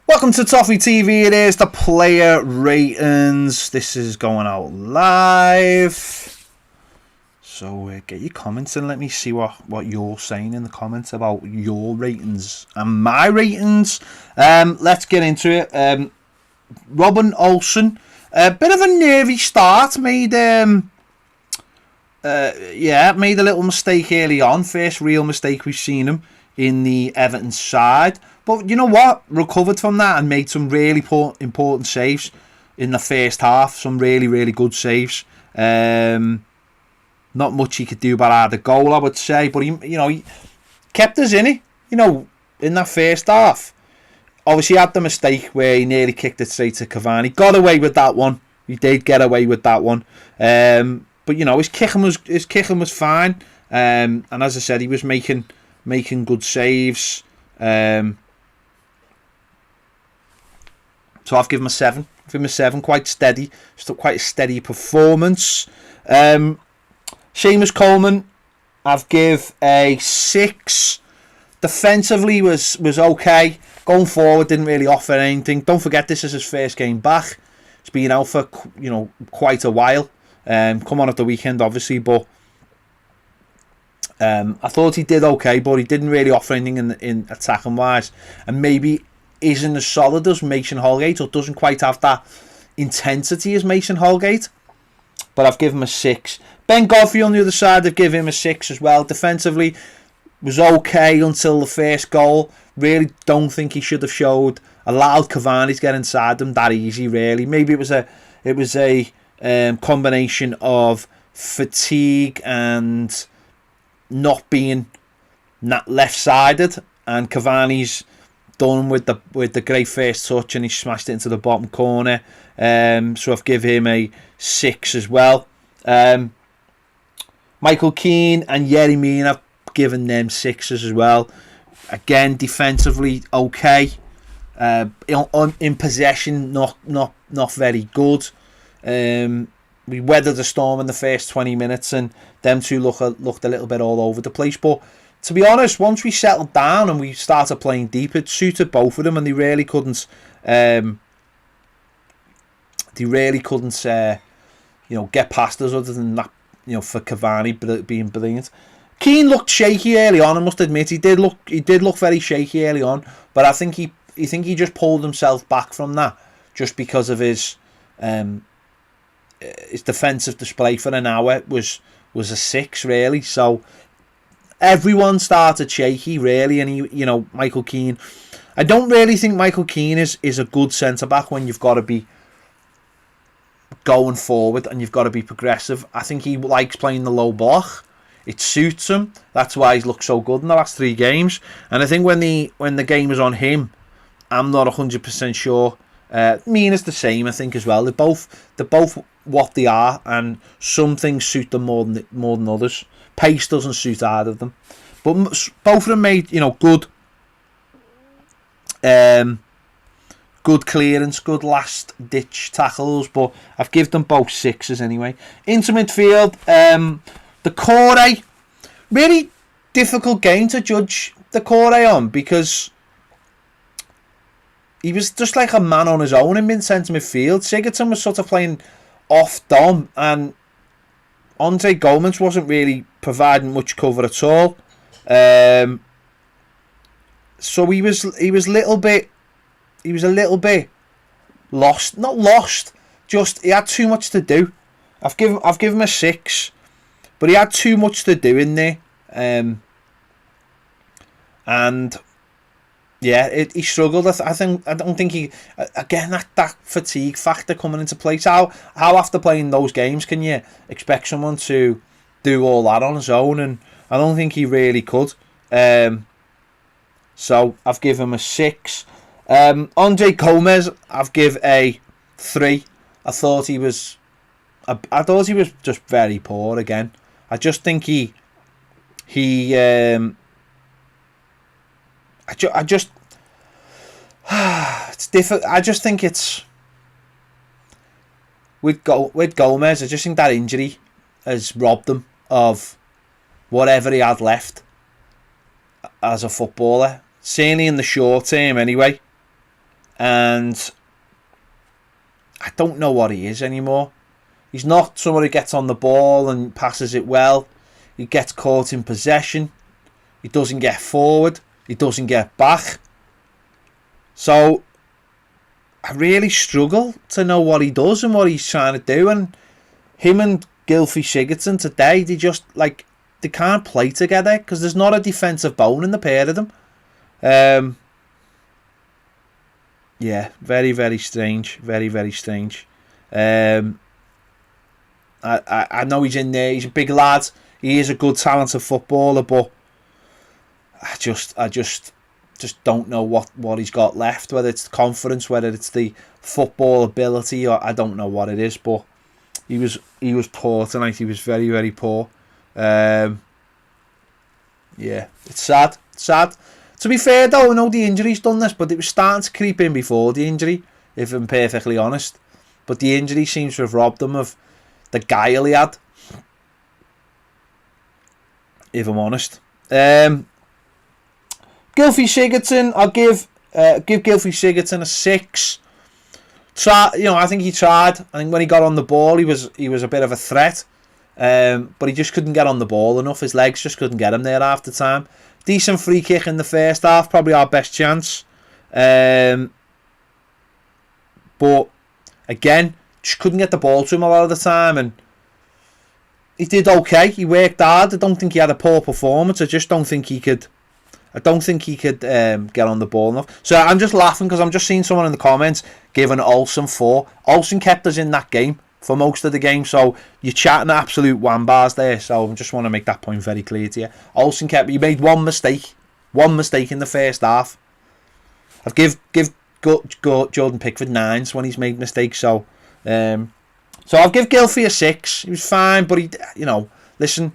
Welcome to Toffee TV. It is the player ratings. This is going out live. So get your comments and let me see what you're saying in the comments about your ratings and my ratings. Let's get into it. Robin Olsen, a bit of a nervy start. Made a little mistake early on. First real mistake we've seen him in the Everton side. But you know what? Recovered from that and made some really important saves in the first half. Some really, really good saves. Not much he could do about the goal, I would say. But he kept us in it. In that first half. Obviously, he had the mistake where he nearly kicked it straight to Cavani. Got away with that one. He did get away with that one. But his kicking was fine. And as I said, he was making good saves. So I've given him a 7. I've given him a 7, quite steady. Still quite a steady performance. Seamus Coleman, I've give a 6. Defensively was okay. Going forward, didn't really offer anything. Don't forget, this is his first game back. He's been out for quite a while. Come on at the weekend, obviously, but I thought he did okay, but he didn't really offer anything in attacking wise, and maybe isn't as solid as Mason Holgate, or doesn't quite have that intensity as Mason Holgate. But I've given him a 6. Ben Godfrey on the other side, I've given him a 6 as well. Defensively was okay until the first goal. Really don't think he should have allowed Cavani to get inside them that easy. Really, maybe it was a combination of fatigue and not being left-sided, and Cavani's done with the great first touch and he smashed it into the bottom corner. So I've given him a 6 as well. Michael Keane and Yerry Mina, I've given them 6s as well. Again, defensively okay. In possession, not very good. We weathered the storm in the first 20 minutes, and them two looked a little bit all over the place. But to be honest, once we settled down and we started playing deep, it suited both of them, and they really couldn't. Get past us other than that. For Cavani being brilliant. Keane looked shaky early on. I must admit, he did look very shaky early on. But I think he just pulled himself back from that just because of his defensive display for an hour was a 6 really. So everyone started shaky really, and Michael Keane. I don't really think Michael Keane is a good centre back when you've got to be going forward and you've got to be progressive. I think he likes playing the low block. It suits him. That's why he's looked so good in the last 3 games. And I think when the game is on him, I'm not 100% sure. Mina's the same, I think, as well. They're both what they are, and some things suit them more than others. Pace doesn't suit either of them, but both of them made good clearance, good last ditch tackles. But I've given them both 6s anyway. Into midfield, the Corey, really difficult game to judge the Corey on, because he was just like a man on his own in mid-centre midfield. Sigurdsson was sort of playing off Dom, and Andre Gomes wasn't really providing much cover at all. So he was a little bit lost. Not lost, just he had too much to do. I've given him a 6, but he had too much to do in there. And yeah, he struggled. I don't think he, again, that fatigue factor coming into place. How after playing those games can you expect someone to do all that on his own? And I don't think he really could. So I've given him a 6. Andre Gomes, I've given a 3. I thought he was just very poor again. I just think it's different. I just think it's with Gomez. I just think that injury has robbed him of whatever he had left as a footballer. Certainly in the short term, anyway. and I don't know what he is anymore. He's not someone who gets on the ball and passes it well. He gets caught in possession. He doesn't get forward. He doesn't get back. So I really struggle to know what he does and what he's trying to do. And him and Gylfi Sigurdsson today, they can't play together because there's not a defensive bone in the pair of them. Yeah, very, very strange. Very, very strange. I know he's in there. He's a big lad. He is a good, talented footballer, but I just don't know what he's got left. Whether it's confidence, whether it's the football ability, or I don't know what it is. But he was poor tonight. He was very, very poor. Yeah, it's sad. Sad. To be fair though, I know the injury's done this, but it was starting to creep in before the injury, if I'm perfectly honest. But the injury seems to have robbed him of the guile he had, if I'm honest. Gylfi Sigurdsson, I'll give Gylfi Sigurdsson a 6. I think he tried. I think when he got on the ball, he was a bit of a threat, but he just couldn't get on the ball enough. His legs just couldn't get him there half the time. Decent free kick in the first half, probably our best chance. But again, just couldn't get the ball to him a lot of the time, and he did okay. He worked hard. I don't think he had a poor performance. I just don't think he could. I don't think he could get on the ball enough. So I'm just laughing because I'm just seeing someone in the comments giving Olsen 4. Olsen kept us in that game for most of the game, so you're chatting absolute wambars there. So I just want to make that point very clear to you. Olsen he made one mistake in the first half. I've give Jordan Pickford 9s when he's made mistakes. So I'll give Gylfi a 6. He was fine, but listen,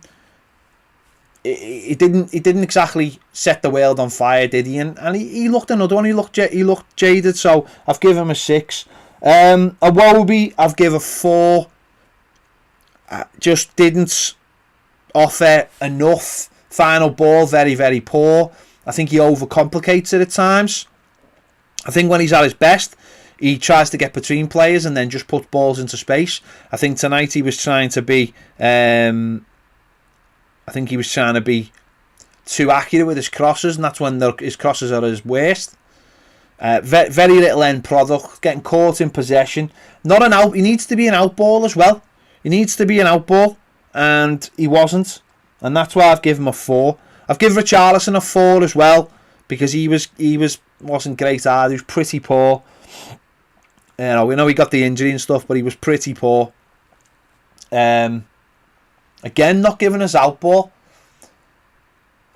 he didn't exactly set the world on fire, did he? And he looked another one. He looked jaded. So I've given him a 6. Iwobi, I've given a 4. Just didn't offer enough. Final ball, very, very poor. I think he overcomplicates it at times. I think when he's at his best, he tries to get between players and then just puts balls into space. I think tonight he was trying to be too accurate with his crosses, and that's when his crosses are his worst. Very little end product, getting caught in possession. Not an out. He needs to be an out ball as well. He needs to be an out ball, and he wasn't. And that's why I've given him a 4. I've given Richarlison a 4 as well, because he wasn't great either. He was pretty poor. We know he got the injury and stuff, but he was pretty poor. Again, not giving us out ball.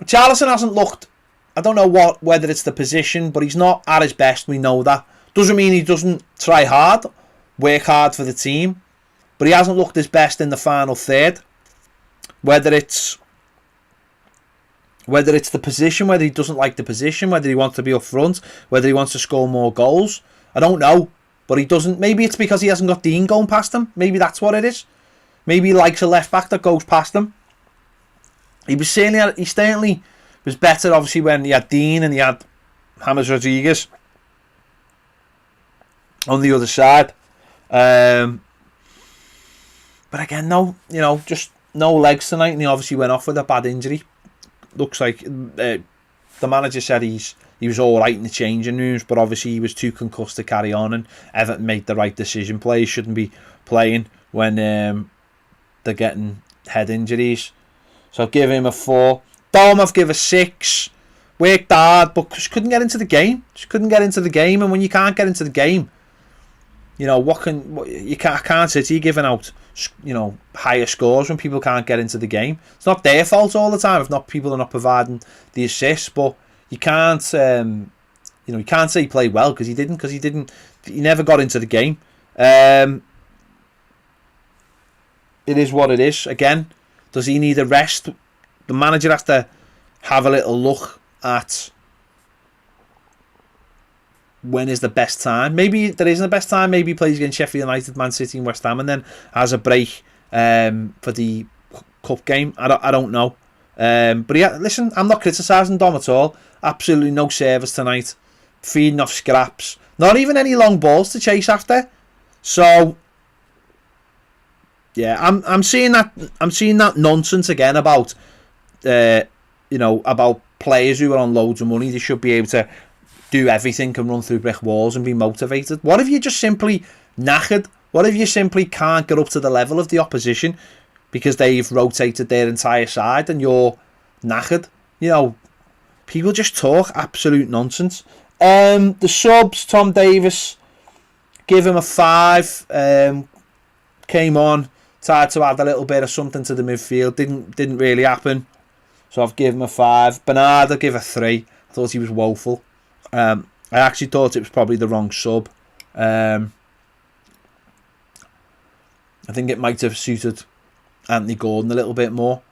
Richarlison hasn't looked. I don't know whether it's the position, but he's not at his best. We know that. Doesn't mean he doesn't try hard, work hard for the team, but he hasn't looked his best in the final third. Whether it's the position, whether he doesn't like the position, whether he wants to be up front, whether he wants to score more goals, I don't know. But he doesn't. Maybe it's because he hasn't got Dean going past him. Maybe that's what it is. Maybe he likes a left back that goes past him. He certainly was better, obviously, when he had Dean and he had James Rodriguez on the other side. But again, just no legs tonight, and he obviously went off with a bad injury. Looks like the manager said he was all right in the changing rooms, but obviously he was too concussed to carry on, and Everton made the right decision. Players shouldn't be playing when they're getting head injuries. So I'll give him a 4. Dom, I've given a 6. Worked hard, but just couldn't get into the game. And when you can't get into the game, I can't sit here giving out, higher scores when people can't get into the game. It's not their fault all the time if people are not providing the assists, but you can't, you can't say he played well because he didn't. He never got into the game. It is what it is. Again, does he need a rest? The manager has to have a little look at when is the best time. Maybe there isn't the best time. Maybe he plays against Sheffield United, Man City and West Ham and then has a break for the cup game. I don't know. But yeah, listen, I'm not criticising Dom at all. Absolutely no service tonight. Feeding off scraps. Not even any long balls to chase after. So yeah, I'm seeing that nonsense again about about players who are on loads of money. They should be able to do everything and run through brick walls and be motivated. What if you're just simply knackered? What if you simply can't get up to the level of the opposition because they've rotated their entire side and you're knackered? People just talk absolute nonsense. The subs, Tom Davis, give him a 5. Came on, tried to add a little bit of something to the midfield. Didn't really happen. So I've given him a 5. Bernard, I'll give a 3. I thought he was woeful. I actually thought it was probably the wrong sub. I think it might have suited Anthony Gordon a little bit more.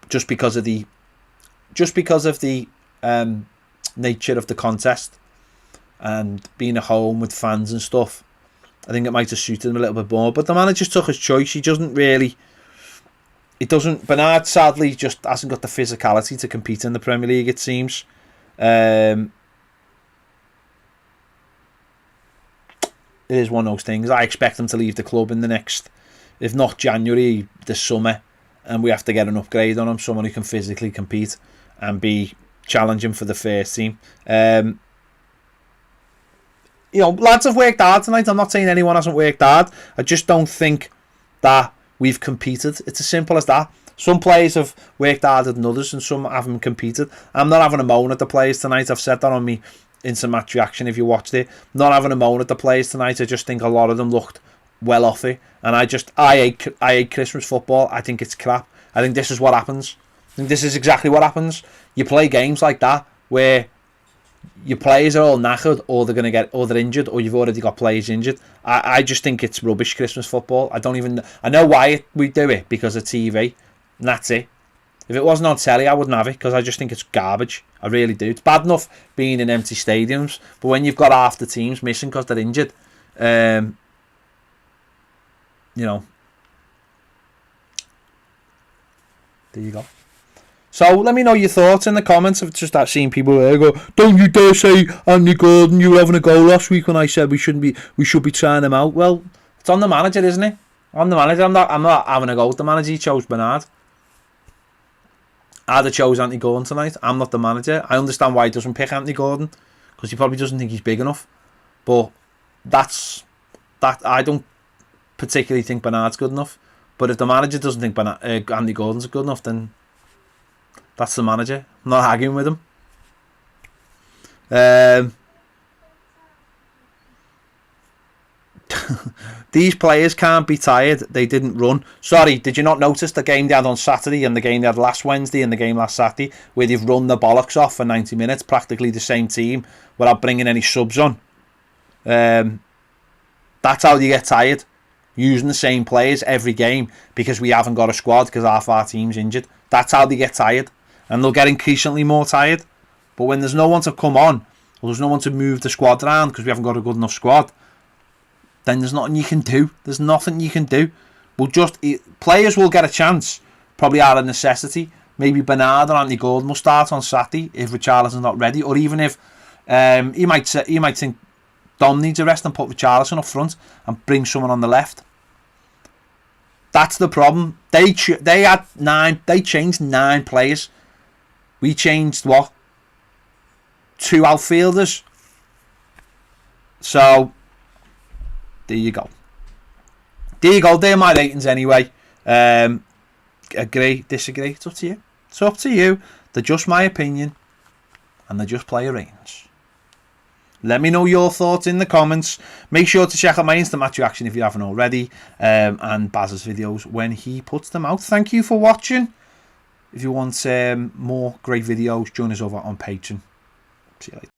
Just because of the nature of the contest and being at home with fans and stuff. I think it might have suited him a little bit more. But the manager took his choice. Bernard sadly just hasn't got the physicality to compete in the Premier League, it seems. It is one of those things. I expect him to leave the club in the next, if not January, this summer, and we have to get an upgrade on him, someone who can physically compete and be challenging for the first team. Lads have worked hard tonight. I'm not saying anyone hasn't worked hard. I just don't think that we've competed. It's as simple as that. Some players have worked harder than others and some haven't competed. I'm not having a moan at the players tonight. I've said that on me instant match reaction if you watched it. I'm not having a moan at the players tonight. I just think a lot of them looked well off it. And I hate Christmas football. I think it's crap. I think this is what happens. I think this is exactly what happens. You play games like that where your players are all knackered, or they're injured, or you've already got players injured. I just think it's rubbish, Christmas football. I know why we do it, because of TV, and that's it. If it wasn't on telly, I wouldn't have it, because I just think it's garbage. I really do. It's bad enough being in empty stadiums, but when you've got half the teams missing because they're injured, there you go. So let me know your thoughts in the comments. I've just seen people there go, "Don't you dare say Andy Gordon, you were having a go last week when I said we should be trying him out." Well, it's on the manager, isn't it? On the manager. I'm not having a go with the manager. He chose Bernard. I'd have chose Anthony Gordon tonight. I'm not the manager. I understand why he doesn't pick Anthony Gordon, because he probably doesn't think he's big enough. But I don't particularly think Bernard's good enough. But if the manager doesn't think Andy Gordon's good enough, then that's the manager. I'm not arguing with him. These players can't be tired. They didn't run. Sorry, did you not notice the game they had on Saturday and the game they had last Wednesday and the game last Saturday, where they've run the bollocks off for 90 minutes, practically the same team, without bringing any subs on? That's how you get tired. Using the same players every game because we haven't got a squad because half our team's injured. That's how they get tired. And they'll get increasingly more tired. But when there's no one to come on, or there's no one to move the squad around because we haven't got a good enough squad, then there's nothing you can do. There's nothing you can do. Players will get a chance, probably out of necessity. Maybe Bernard or Anthony Gordon will start on Saturday if Richarlison's not ready, or even if he might think Dom needs a rest and put Richarlison up front and bring someone on the left. That's the problem. They changed 9 players. We changed what? 2 outfielders. So there you go. They're my ratings anyway. Agree, disagree. It's up to you. It's up to you. They're just my opinion, and they're just player ratings. Let me know your thoughts in the comments. Make sure to check out my instant match reaction if you haven't already, and Baz's videos when he puts them out. Thank you for watching. If you want more great videos, join us over on Patreon. See you later.